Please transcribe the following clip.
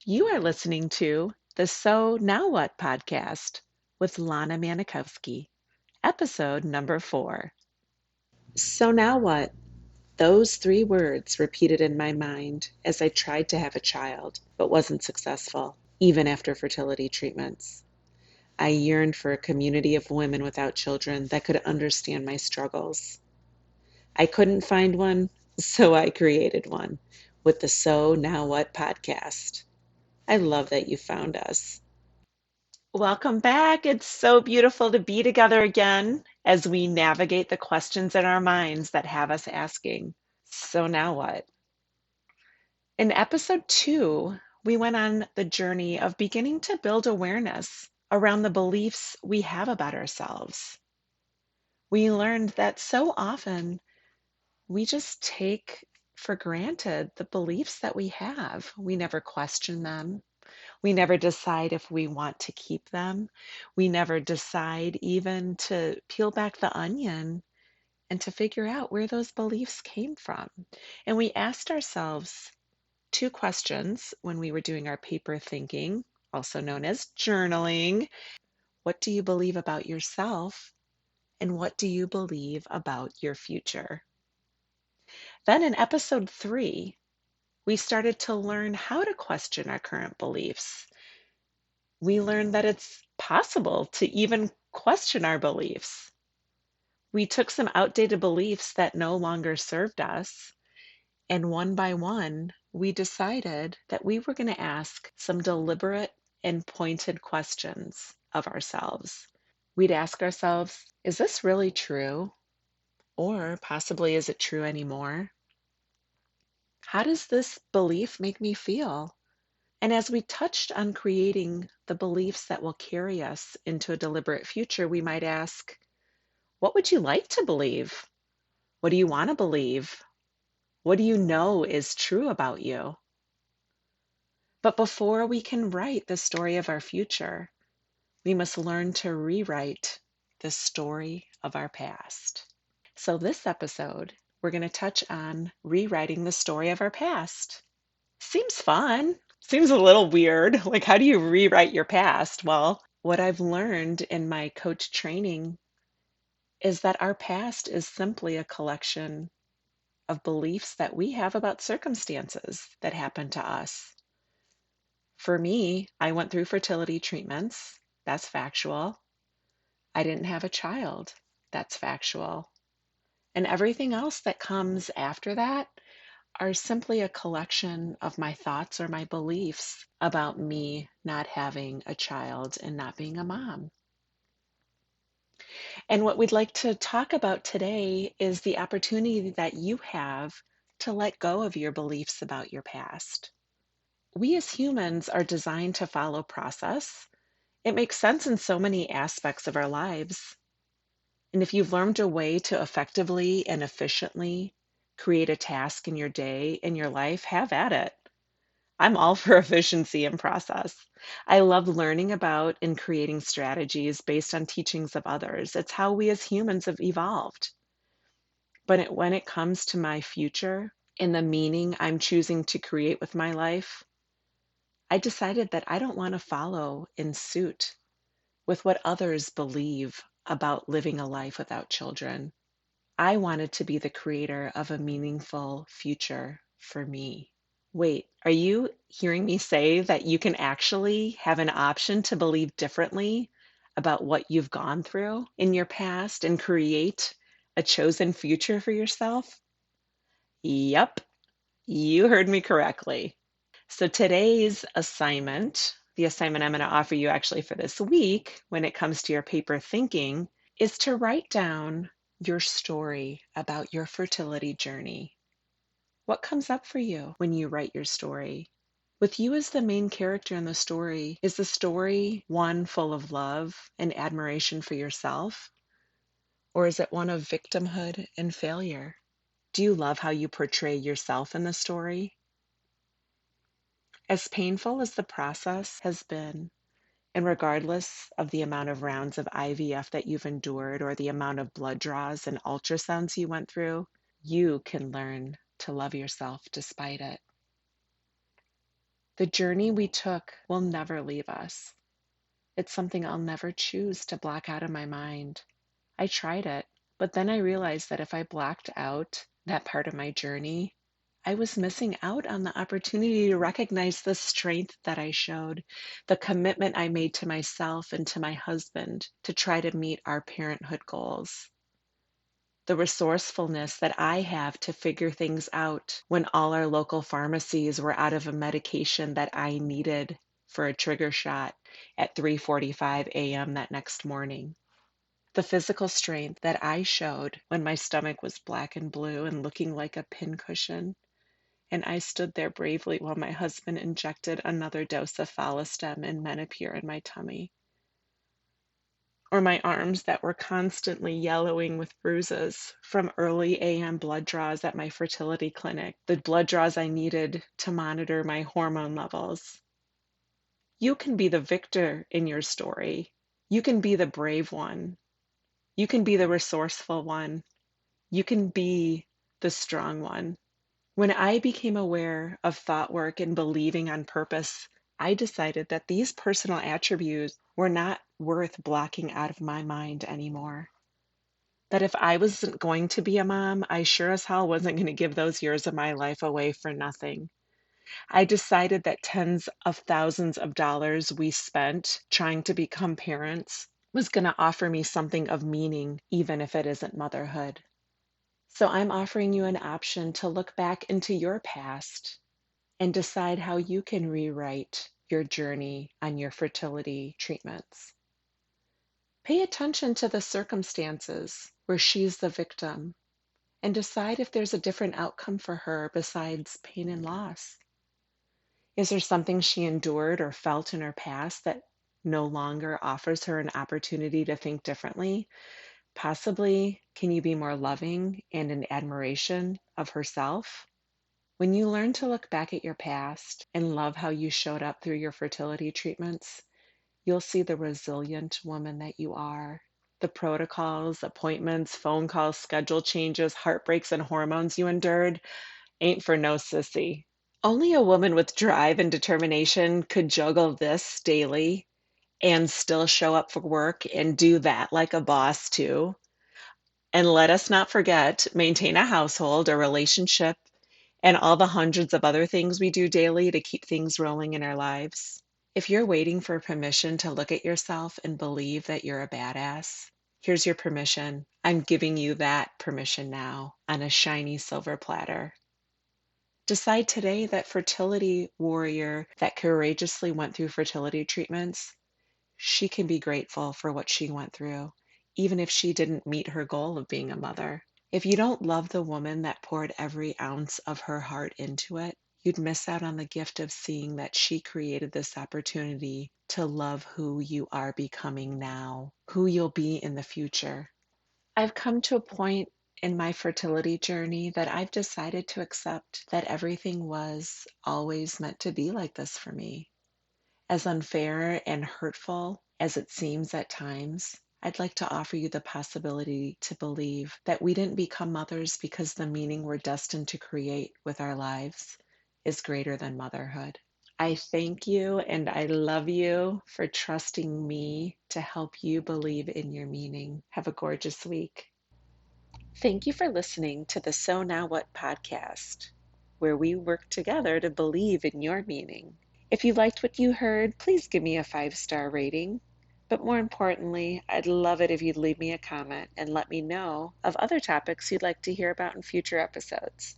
You are listening to the So Now What podcast with Lana Manikowski, episode number 4. So now what? Those 3 words repeated in my mind as I tried to have a child but wasn't successful, even after fertility treatments. I yearned for a community of women without children that could understand my struggles. I couldn't find one, so I created one with the So Now What podcast. I love that you found us. Welcome back. It's so beautiful to be together again as we navigate the questions in our minds that have us asking, so now what? In episode 2, we went on the journey of beginning to build awareness around the beliefs we have about ourselves. We learned that so often we just take for granted the beliefs that we have. We never question them. We never decide if we want to keep them. We never decide even to peel back the onion and to figure out where those beliefs came from. And we asked ourselves 2 questions when we were doing our paper thinking, also known as journaling. What do you believe about yourself? And what do you believe about your future? Then in episode 3, we started to learn how to question our current beliefs. We learned that it's possible to even question our beliefs. We took some outdated beliefs that no longer served us, and one by one, we decided that we were going to ask some deliberate and pointed questions of ourselves. We'd ask ourselves, is this really true? Or possibly, is it true anymore? How does this belief make me feel? And as we touched on creating the beliefs that will carry us into a deliberate future, we might ask, what would you like to believe? What do you want to believe? What do you know is true about you? But before we can write the story of our future, we must learn to rewrite the story of our past. So, this episode, we're going to touch on rewriting the story of our past. Seems fun. Seems a little weird. Like, how do you rewrite your past? Well, what I've learned in my coach training is that our past is simply a collection of beliefs that we have about circumstances that happen to us. For me, I went through fertility treatments. That's factual. I didn't have a child. That's factual. And everything else that comes after that are simply a collection of my thoughts or my beliefs about me not having a child and not being a mom. And what we'd like to talk about today is the opportunity that you have to let go of your beliefs about your past. We as humans are designed to follow process. It makes sense in so many aspects of our lives. And if you've learned a way to effectively and efficiently create a task in your day, in your life, have at it. I'm all for efficiency and process. I love learning about and creating strategies based on teachings of others. It's how we as humans have evolved. But when it comes to my future and the meaning I'm choosing to create with my life, I decided that I don't want to follow in suit with what others believe about living a life without children. I wanted to be the creator of a meaningful future for me. Wait, are you hearing me say that you can actually have an option to believe differently about what you've gone through in your past and create a chosen future for yourself? Yep, you heard me correctly. So today's assignment, the assignment I'm going to offer you actually for this week when it comes to your paper thinking, is to write down your story about your fertility journey. What comes up for you when you write your story? With you as the main character in the story, is the story one full of love and admiration for yourself? Or is it one of victimhood and failure? Do you love how you portray yourself in the story? As painful as the process has been, and regardless of the amount of rounds of IVF that you've endured or the amount of blood draws and ultrasounds you went through, you can learn to love yourself despite it. The journey we took will never leave us. It's something I'll never choose to block out of my mind. I tried it, but then I realized that if I blocked out that part of my journey, I was missing out on the opportunity to recognize the strength that I showed, the commitment I made to myself and to my husband to try to meet our parenthood goals, the resourcefulness that I have to figure things out when all our local pharmacies were out of a medication that I needed for a trigger shot at 3:45 a.m. that next morning. The physical strength that I showed when my stomach was black and blue and looking like a pincushion, and I stood there bravely while my husband injected another dose of Follistim and Menopur in my tummy. Or my arms that were constantly yellowing with bruises from early AM blood draws at my fertility clinic, the blood draws I needed to monitor my hormone levels. You can be the victor in your story. You can be the brave one. You can be the resourceful one. You can be the strong one. When I became aware of thought work and believing on purpose, I decided that these personal attributes were not worth blocking out of my mind anymore. That if I wasn't going to be a mom, I sure as hell wasn't going to give those years of my life away for nothing. I decided that tens of thousands of dollars we spent trying to become parents was going to offer me something of meaning, even if it isn't motherhood. So I'm offering you an option to look back into your past and decide how you can rewrite your journey on your fertility treatments. Pay attention to the circumstances where she's the victim and decide if there's a different outcome for her besides pain and loss. Is there something she endured or felt in her past that no longer offers her an opportunity to think differently? Possibly, can you be more loving and in admiration of herself? When you learn to look back at your past and love how you showed up through your fertility treatments, you'll see the resilient woman that you are. The protocols, appointments, phone calls, schedule changes, heartbreaks, and hormones you endured ain't for no sissy. Only a woman with drive and determination could juggle this daily and still show up for work and do that like a boss too. And let us not forget, maintain a household, a relationship, and all the hundreds of other things we do daily to keep things rolling in our lives. If you're waiting for permission to look at yourself and believe that you're a badass, here's your permission. I'm giving you that permission now on a shiny silver platter. Decide today that fertility warrior that courageously went through fertility treatments, she can be grateful for what she went through, even if she didn't meet her goal of being a mother. If you don't love the woman that poured every ounce of her heart into it, you'd miss out on the gift of seeing that she created this opportunity to love who you are becoming now, who you'll be in the future. I've come to a point in my fertility journey that I've decided to accept that everything was always meant to be like this for me. As unfair and hurtful as it seems at times, I'd like to offer you the possibility to believe that we didn't become mothers because the meaning we're destined to create with our lives is greater than motherhood. I thank you and I love you for trusting me to help you believe in your meaning. Have a gorgeous week. Thank you for listening to the So Now What podcast, where we work together to believe in your meaning. If you liked what you heard, please give me a 5-star rating. But more importantly, I'd love it if you'd leave me a comment and let me know of other topics you'd like to hear about in future episodes.